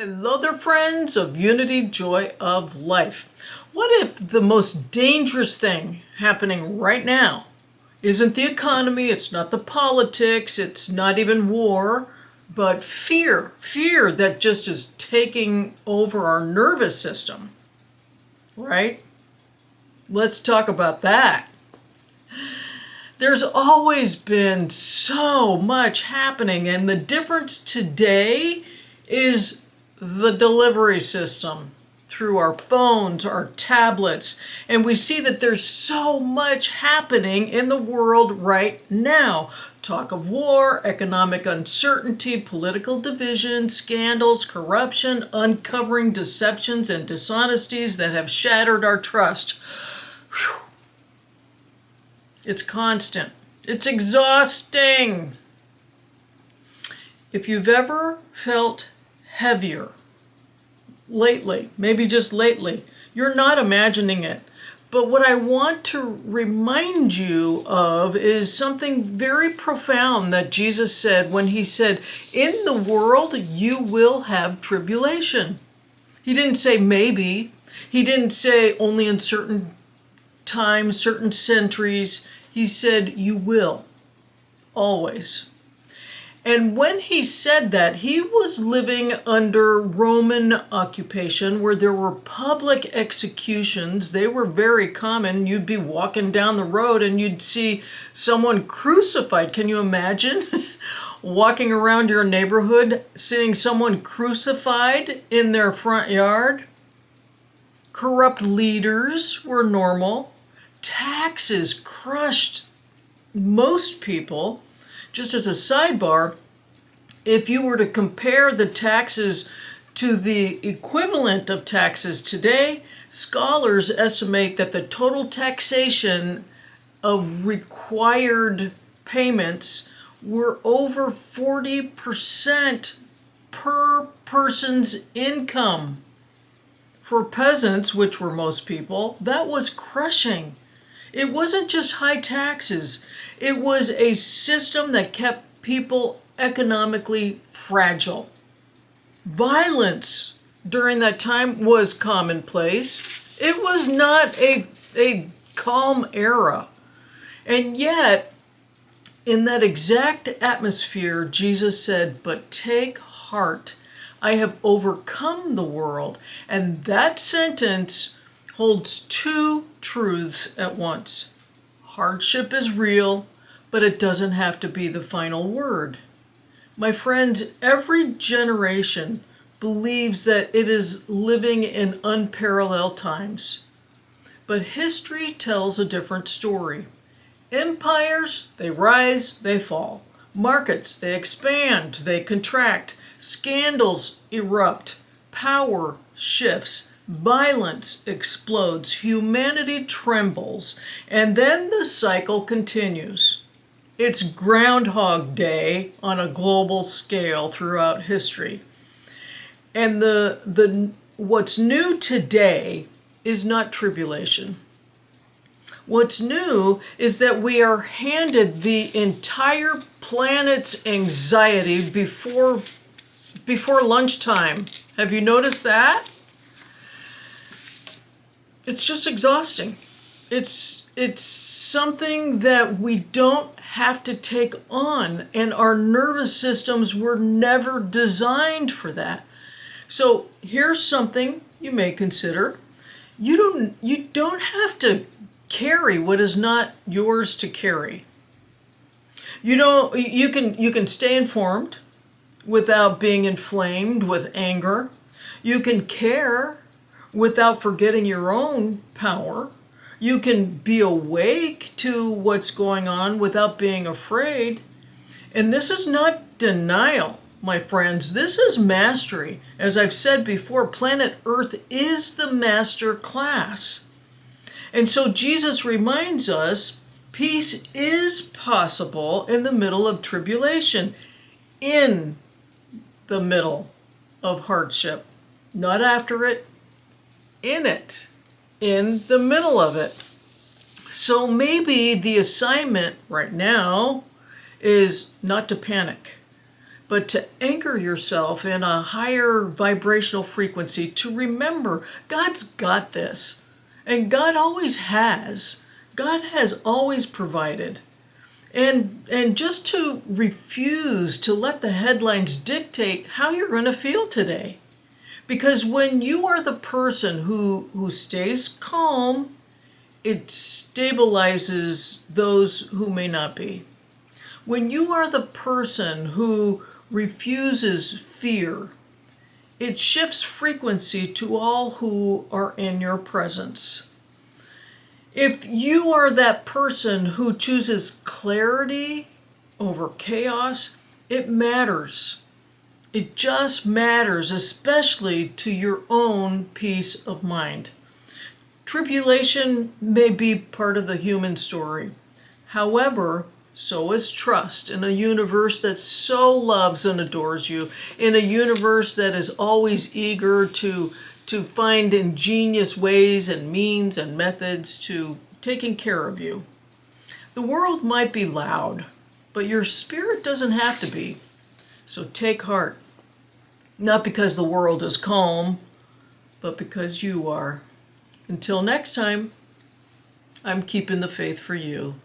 Hello there, friends of Unity, Joy of Life. What if the most dangerous thing happening right now isn't the economy, it's not the politics, it's not even war, but fear? Fear that just is taking over our nervous system, right? Let's talk about that. There's always been so much happening, and the difference today is the delivery system through our phones, our tablets, and we see that there's so much happening in the world right now. Talk of war, economic uncertainty, political division, scandals, corruption, uncovering deceptions and dishonesties that have shattered our trust. Whew. It's constant. It's exhausting. If you've ever felt heavier lately, maybe just lately, you're not imagining it. But what I want to remind you of is something very profound that Jesus said when he said, "In the world you will have tribulation." He didn't say maybe. He didn't say only in certain times, certain centuries. He said you will, always. And when he said that, he was living under Roman occupation where there were public executions. They were very common. You'd be walking down the road and you'd see someone crucified. Can you imagine walking around your neighborhood, seeing someone crucified in their front yard? Corrupt leaders were normal. Taxes crushed most people. Just as a sidebar, if you were to compare the taxes to the equivalent of taxes today, scholars estimate that the total taxation of required payments were over 40% per person's income. For peasants, which were most people, that was crushing. It wasn't just high taxes. It was a system that kept people economically fragile. Violence during that time was commonplace. It was not a calm era. And yet, in that exact atmosphere, Jesus said, "But take heart, I have overcome the world." And that sentence holds two truths at once. Hardship is real, but it doesn't have to be the final word. My friends, every generation believes that it is living in unparalleled times. But history tells a different story. Empires, they rise, they fall. Markets, they expand, they contract. Scandals erupt. Power shifts. Violence explodes, humanity trembles, and then the cycle continues. It's Groundhog Day on a global scale throughout history. And what's new today is not tribulation. What's new is that we are handed the entire planet's anxiety before lunchtime. Have you noticed that? It's just exhausting. It's something that we don't have to take on, and our nervous systems were never designed for that. So here's something you may consider. You don't have to carry what is not yours to carry. You know, you can stay informed without being inflamed with anger. You can care without forgetting your own power. You can be awake to what's going on without being afraid. And this is not denial, my friends. This is mastery. As I've said before, planet Earth is the master class. And so Jesus reminds us peace is possible in the middle of tribulation, in the middle of hardship, not after it, in it, in the middle of it. So maybe the assignment right now is not to panic, but to anchor yourself in a higher vibrational frequency, to remember God's got this. And God always has. God has always provided. And just to refuse to let the headlines dictate how you're going to feel today. Because when you are the person who stays calm, it stabilizes those who may not be. When you are the person who refuses fear, it shifts frequency to all who are in your presence. If you are that person who chooses clarity over chaos, it matters. It just matters, especially to your own peace of mind. Tribulation may be part of the human story. However, so is trust in a universe that so loves and adores you, in a universe that is always eager to find ingenious ways and means and methods to taking care of you. The world might be loud, but your spirit doesn't have to be. So take heart. Not because the world is calm, but because you are. Until next time, I'm keeping the faith for you.